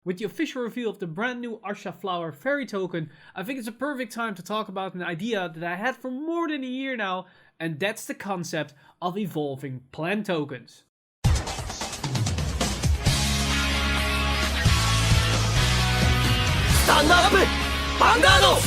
With the official reveal of the brand new Arsha Flower Fairy token, I think it's a perfect time to talk about an idea that I had for more than a year now, and that's the concept of evolving plant tokens. Stand up! Vanguard!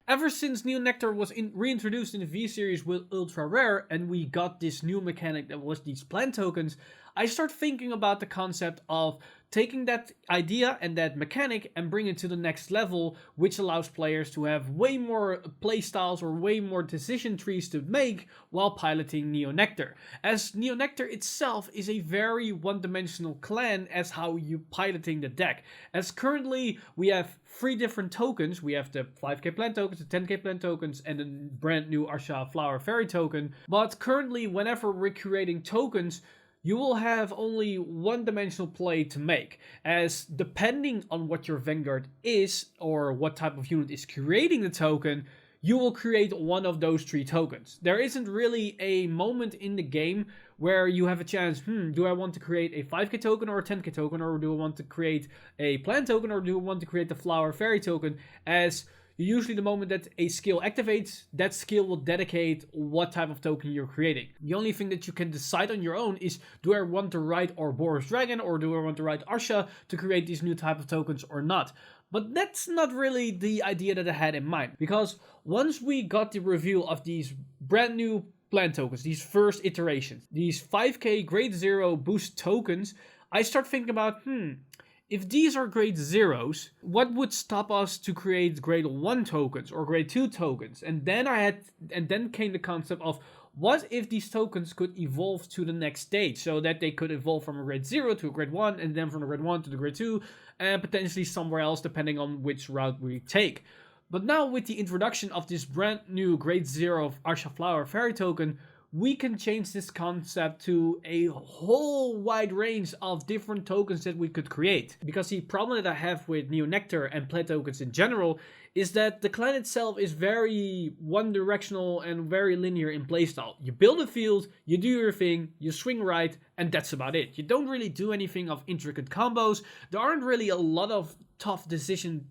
Ever since Neo Nectar was reintroduced in the V-Series with ULTRARARE and we got this new mechanic that was these plant tokens, I start thinking about the concept of taking that idea and that mechanic and bring it to the next level, which allows players to have way more playstyles or way more decision trees to make while piloting Neo Nectar. As Neo Nectar itself is a very one-dimensional clan as how you piloting the deck. As currently we have 3 different tokens. We have the 5k plant tokens, the 10k plant tokens, and the brand new Arsha Flower Fairy token. But currently, whenever we're creating tokens, you will have only one-dimensional play to make, as depending on what your Vanguard is or what type of unit is creating the token, you will create one of those 3 tokens. There isn't really a moment in the game where you have a chance, do I want to create a 5k token or a 10k token, or do I want to create a plant token, or do I want to create the Flower Fairy token, as usually the moment that a skill activates, that skill will dedicate what type of token you're creating. The only thing that you can decide on your own is, do I want to write Ouroboros Dragon or do I want to write Arsha to create these new type of tokens or not? But that's not really the idea that I had in mind, because once we got the reveal of these brand new plant tokens, these first iterations, these 5k grade 0 boost tokens, I start thinking about, if these are grade 0s, what would stop us to create grade 1 tokens or grade 2 tokens? And then came the concept of, what if these tokens could evolve to the next stage, so that they could evolve from a grade 0 to a grade 1, and then from a grade 1 to the grade 2, and potentially somewhere else depending on which route we take. But now with the introduction of this brand new grade 0 Arsha Flower Fairy token, we can change this concept to a whole wide range of different tokens that we could create. Because the problem that I have with Neo Nectar and plant tokens in general is that the clan itself is very one-directional and very linear in playstyle. You build a field, you do your thing, you swing right, and that's about it. You don't really do anything of intricate combos. There aren't really a lot of tough decisions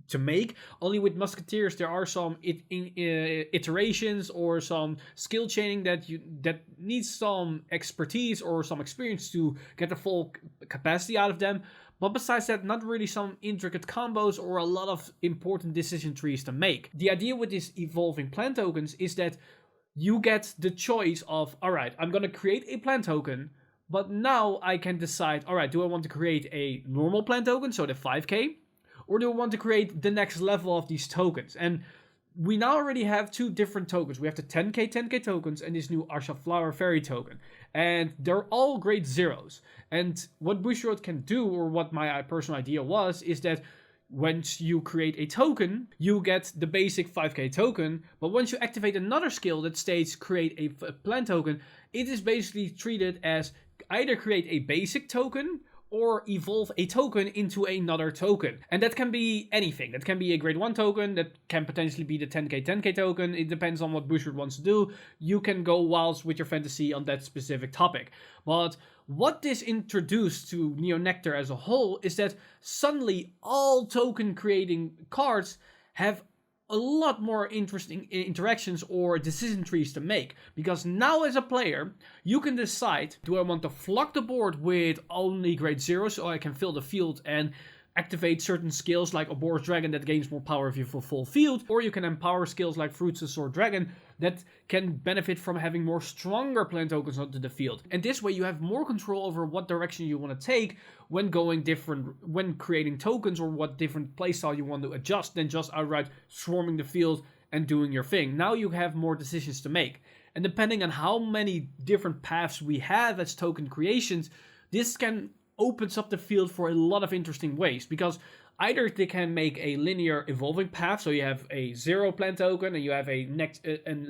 to make. Only with musketeers there are some iterations or some skill chaining that needs some expertise or some experience to get the full capacity out of them. But besides that, not really some intricate combos or a lot of important decision trees to make. The idea with these evolving plant tokens is that you get the choice of, alright, I'm gonna create a plant token, but now I can decide, alright, do I want to create a normal plant token, so the 5k, or do I want to create the next level of these tokens? And we now already have 2 different tokens. We have the 10k tokens and this new Arsha Flower Fairy token. And they're all grade 0s. And what Bushiroad can do, or what my personal idea was, is that once you create a token, you get the basic 5k token. But once you activate another skill that states create a plant token, it is basically treated as either create a basic token or evolve a token into another token. And that can be anything. That can be a grade 1 token, that can potentially be the 10k token. It depends on what Bushiroad wants to do. You can go wild with your fantasy on that specific topic. But what this introduced to Neo Nectar as a whole is that suddenly all token creating cards have a lot more interesting interactions or decision trees to make. Because now as a player, you can decide, do I want to flock the board with only grade 0 so I can fill the field and activate certain skills like Ouroboros Dragon that gains more power if you have full field, or you can empower skills like Fruits of Sword Dragon that can benefit from having more stronger plant tokens onto the field. And this way you have more control over what direction you want to take when creating tokens, or what different playstyle you want to adjust than just outright swarming the field and doing your thing. Now you have more decisions to make. And depending on how many different paths we have as token creations, this can opens up the field for a lot of interesting ways, because either they can make a linear evolving path, so you have a 0 plant token and you have a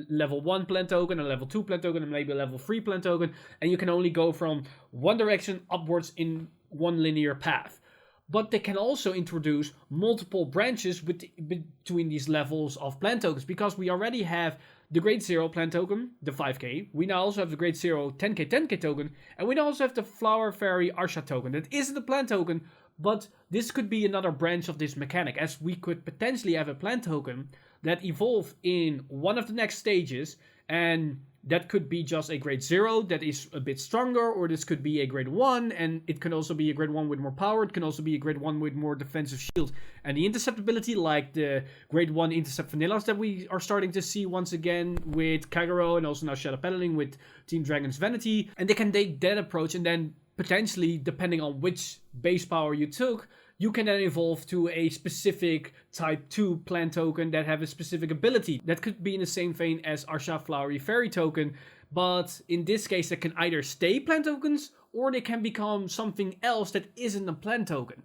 level 1 plant token, a level 2 plant token, and maybe a level 3 plant token, and you can only go from one direction upwards in one linear path. But they can also introduce multiple branches between these levels of plant tokens, because we already have the grade 0 plant token, the 5k. We now also have the grade 0 10k token, and we now also have the Flower Fairy Arsha token. That isn't a plant token, But this could be another branch of this mechanic, as we could potentially have a plant token that evolve in one of the next stages, and that could be just a grade 0 that is a bit stronger, or this could be a grade 1, and it can also be a grade 1 with more power, it can also be a grade 1 with more defensive shield. And the intercept ability, like the grade 1 intercept vanillas that we are starting to see once again with Kagero, and also now Shadow Paladin with Team Dragon's Vanity. And they can take that approach, and then potentially, depending on which base power you took, you can then evolve to a specific type 2 plant token that have a specific ability. That could be in the same vein as Arsha Flowery Fairy token, but in this case they can either stay plant tokens or they can become something else that isn't a plant token.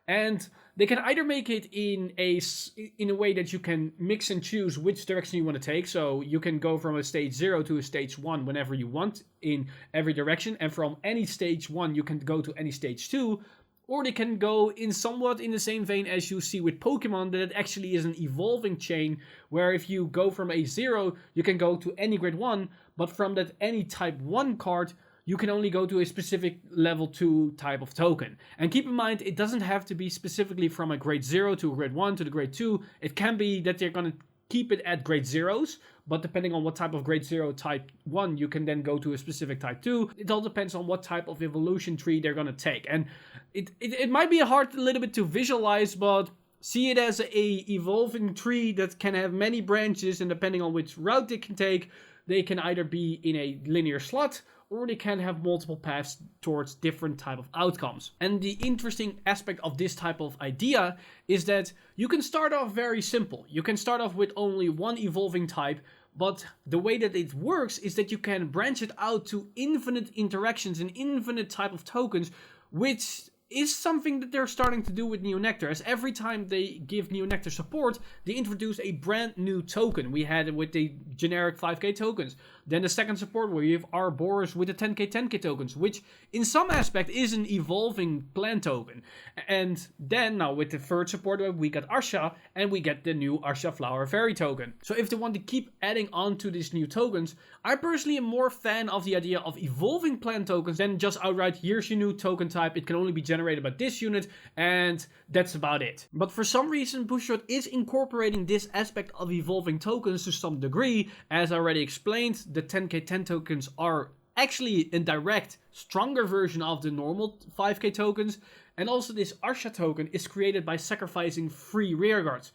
And they can either make it in a way that you can mix and choose which direction you want to take. So you can go from a stage 0 to a stage 1 whenever you want in every direction. And from any stage 1 you can go to any stage 2. Or they can go in somewhat in the same vein as you see with Pokemon, that it actually is an evolving chain, where if you go from a 0, you can go to any grade 1, but from that any type 1 card, you can only go to a specific level 2 type of token. And keep in mind, it doesn't have to be specifically from a grade 0 to a grade 1 to the grade 2. It can be that they're going to keep it at grade 0s, but depending on what type of grade 0 type 1, you can then go to a specific type 2. It all depends on what type of evolution tree they're going to take. And it might be hard a little bit to visualize, but see it as a evolving tree that can have many branches, and depending on which route they can take, they can either be in a linear slot, or they can have multiple paths towards different type of outcomes. And the interesting aspect of this type of idea is that you can start off very simple. You can start off with only one evolving type, but the way that it works is that you can branch it out to infinite interactions and infinite type of tokens, which is something that they're starting to do with Neo Nectar, as every time they give Neo Nectar support, they introduce a brand new token. We had it with the generic 5k tokens. Then the second support, where you have Ouroboros with the 10k tokens, which in some aspect is an evolving plant token. And then now with the third support, we got Arsha, and we get the new Arsha Flower Fairy token. So if they want to keep adding on to these new tokens, I personally am more fan of the idea of evolving plant tokens than just outright, here's your new token type, it can only be generated by this unit, and that's about it. But for some reason, Bushiroad is incorporating this aspect of evolving tokens to some degree. As I already explained, the 10k tokens are actually a direct, stronger version of the normal 5k tokens, and also this Arsha token is created by sacrificing 3 rearguards,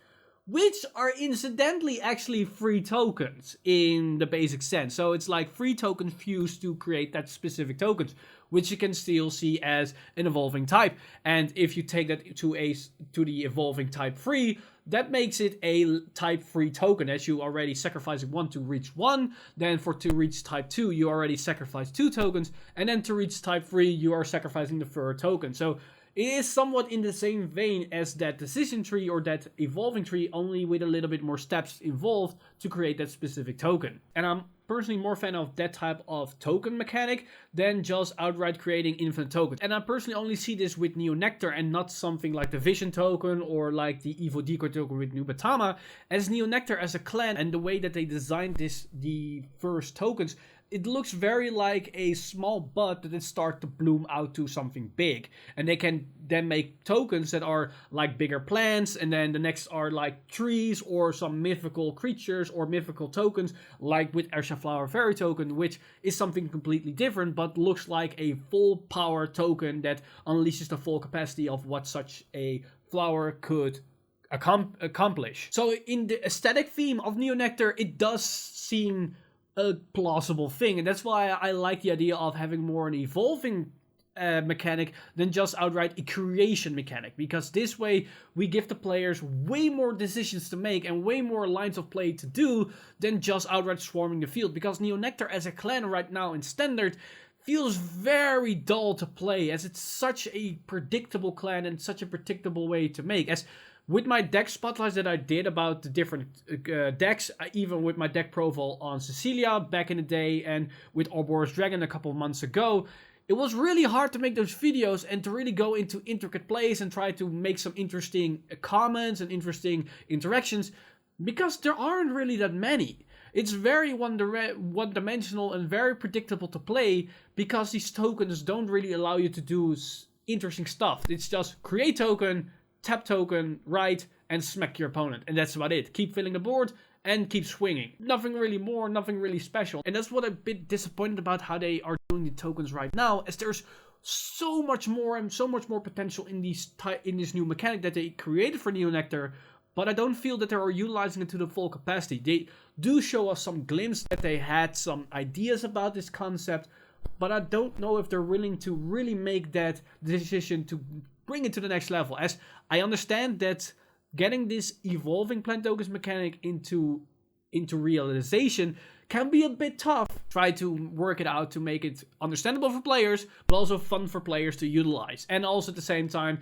which are incidentally actually 3 tokens in the basic sense. So it's like 3 tokens fused to create that specific tokens, which you can still see as an evolving type. And if you take that to the evolving type 3, that makes it a type 3 token, as you already sacrificing 1 to reach 1, then to reach type 2 you already sacrifice 2 tokens, and then to reach type 3 you are sacrificing the 3rd token. So it is somewhat in the same vein as that decision tree or that evolving tree, only with a little bit more steps involved to create that specific token. And I'm personally more fan of that type of token mechanic than just outright creating infinite tokens. And I personally only see this with Neo Nectar and not something like the Vision token or like the Evo Decoy token with Nubatama, as Neo Nectar as a clan and the way that they designed the first tokens, it looks very like a small bud that it starts to bloom out to something big. And they can then make tokens that are like bigger plants, and then the next are like trees or some mythical creatures or mythical tokens, like with Arsha Flower Fairy token, which is something completely different, but looks like a full power token that unleashes the full capacity of what such a flower could accomplish. So in the aesthetic theme of Neo Nectar, it does seem a plausible thing, and that's why I like the idea of having more an evolving mechanic than just outright a creation mechanic, because this way we give the players way more decisions to make and way more lines of play to do than just outright swarming the field, because Neo Nectar as a clan right now in Standard feels very dull to play, as it's such a predictable clan and such a predictable way to make. As with my deck spotlights that I did about the different decks, even with my deck profile on Cecilia back in the day, and with Ouroboros Dragon a couple of months ago, it was really hard to make those videos and to really go into intricate plays and try to make some interesting comments and interesting interactions, because there aren't really that many. It's very one-dimensional and very predictable to play, because these tokens don't really allow you to do interesting stuff. It's just create token, tap token, right, and smack your opponent. And that's about it. Keep filling the board and keep swinging. Nothing really more, nothing really special. And that's what I'm a bit disappointed about how they are doing the tokens right now, as there's so much more and so much more potential in this new mechanic that they created for Neo Nectar, but I don't feel that they are utilizing it to the full capacity. They do show us some glimpse that they had some ideas about this concept, but I don't know if they're willing to really make that decision to bring it to the next level, as I understand that getting this evolving plant tokens mechanic into realization can be a bit tough. Try to work it out to make it understandable for players, but also fun for players to utilize. And also at the same time,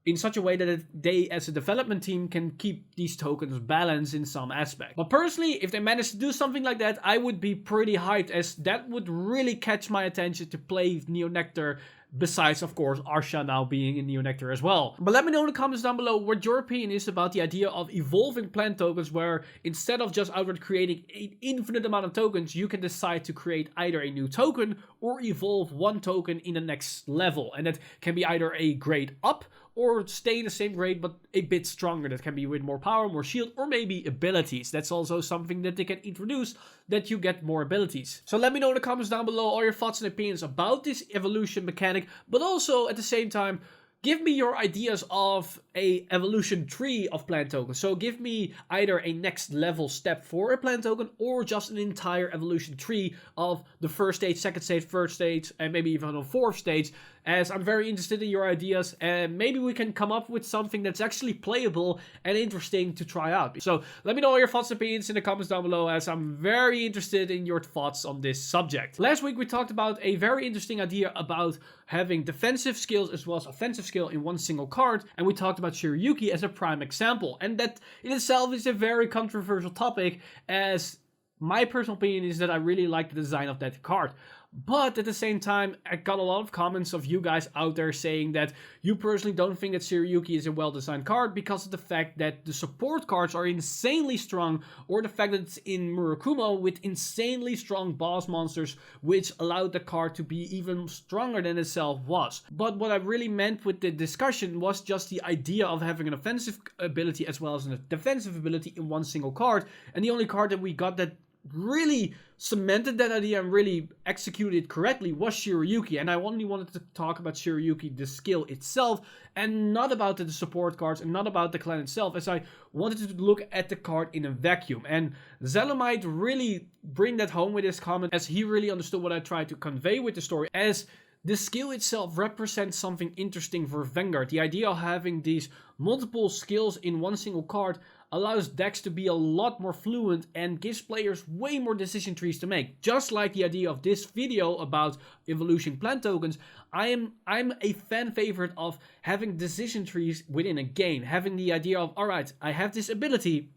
in such a way that they as a development team can keep these tokens balanced in some aspect. But personally, if they manage to do something like that, I would be pretty hyped, as that would really catch my attention to play Neo Nectar. Besides, of course, Arsha now being in Neo Nectar as well. But let me know in the comments down below what your opinion is about the idea of evolving plant tokens, where instead of just outright creating an infinite amount of tokens, you can decide to create either a new token or evolve one token in the next level. And that can be either a grade up or stay in the same grade but a bit stronger. That can be with more power, more shield, or maybe abilities. That's also something that they can introduce, that you get more abilities. So let me know in the comments down below all your thoughts and opinions about this evolution mechanic, but also at the same time, give me your ideas of a evolution tree of plant tokens. So give me either a next level step for a plant token, or just an entire evolution tree of the first stage, second stage, third stage, and maybe even a fourth stage, as I'm very interested in your ideas, and maybe we can come up with something that's actually playable and interesting to try out. So let me know all your thoughts and opinions in the comments down below, as I'm very interested in your thoughts on this subject. Last week we talked about a very interesting idea about having defensive skills as well as offensive skill in one single card, and we talked about Shiryuki as a prime example, and that in itself is a very controversial topic, as my personal opinion is that I really like the design of that card. But at the same time, I got a lot of comments of you guys out there saying that you personally don't think that Shiryuki is a well-designed card because of the fact that the support cards are insanely strong, or the fact that it's in Murakumo with insanely strong boss monsters, which allowed the card to be even stronger than itself was. But what I really meant with the discussion was just the idea of having an offensive ability as well as a defensive ability in one single card, and the only card that we got that really cemented that idea and really executed it correctly was Shiryuki. And I only wanted to talk about Shiryuki, the skill itself, and not about the support cards and not about the clan itself, as I wanted to look at the card in a vacuum. And Zelemite really bring that home with his comment, as he really understood what I tried to convey with the story, as the skill itself represents something interesting for Vanguard. The idea of having these multiple skills in one single card allows decks to be a lot more fluent and gives players way more decision trees to make. Just like the idea of this video about evolution plant tokens, I'm a fan favorite of having decision trees within a game. Having the idea of, alright, I have this ability,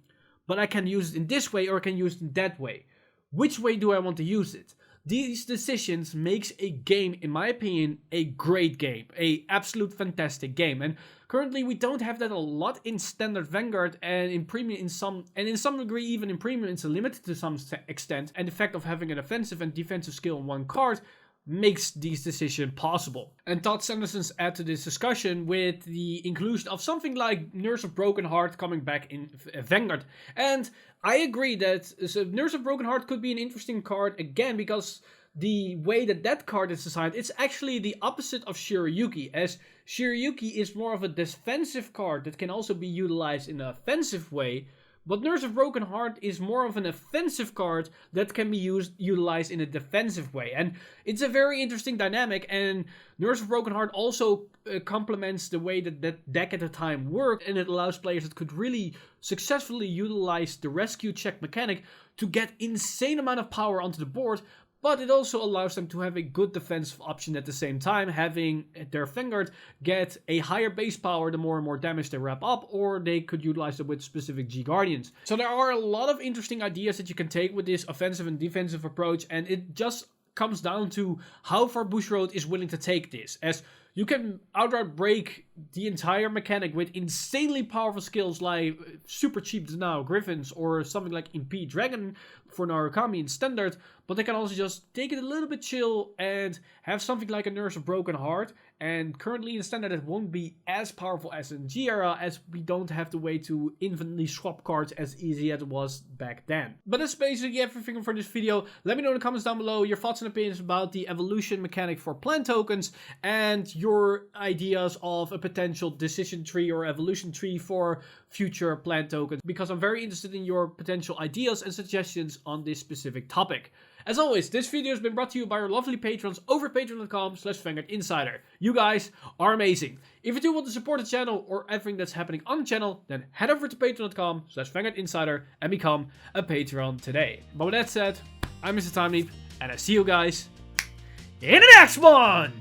but I can use it in this way or I can use it in that way. Which way do I want to use it? These decisions makes a game, in my opinion, a great game, a absolute fantastic game. And currently we don't have that a lot in standard Vanguard, and in premium in some degree even in premium it's limited to some extent. And the fact of having an offensive and defensive skill in one card makes these decisions possible. And Todd Sanderson's add to this discussion with the inclusion of something like Nurse of Broken Heart coming back in Vanguard. And I agree that Nurse of Broken Heart could be an interesting card again, because the way that that card is designed, it's actually the opposite of Shiryuki, as Shiryuki is more of a defensive card that can also be utilized in an offensive way. But Nurse of Broken Heart is more of an offensive card that can be utilized in a defensive way. And it's a very interesting dynamic, and Nurse of Broken Heart also complements the way that that deck at the time worked, and it allows players that could really successfully utilize the rescue check mechanic to get insane amount of power onto the board. But it also allows them to have a good defensive option at the same time, having their Vanguard get a higher base power the more and more damage they wrap up, or they could utilize it with specific G-Guardians. So there are a lot of interesting ideas that you can take with this offensive and defensive approach, and it just comes down to how far Bushiroad is willing to take this. As you can outright break the entire mechanic with insanely powerful skills like super cheap now Griffins or something like Impede Dragon for Narukami in Standard, but they can also just take it a little bit chill and have something like a Nurse of Broken Heart. And currently in Standard it won't be as powerful as in G-Era, as we don't have to wait to infinitely swap cards as easy as it was back then. But that's basically everything for this video. Let me know in the comments down below your thoughts and opinions about the evolution mechanic for plant tokens and your ideas of a potential decision tree or evolution tree for future plant tokens, because I'm very interested in your potential ideas and suggestions on this specific topic. As always, this video has been brought to you by our lovely patrons over patreon.com/VanguardInsider. You guys are amazing. If you do want to support the channel or everything that's happening on the channel, then head over to patreon.com/VanguardInsider and become a patron today. But with that said, I'm Mr. Time Leap, and I see you guys in the next one!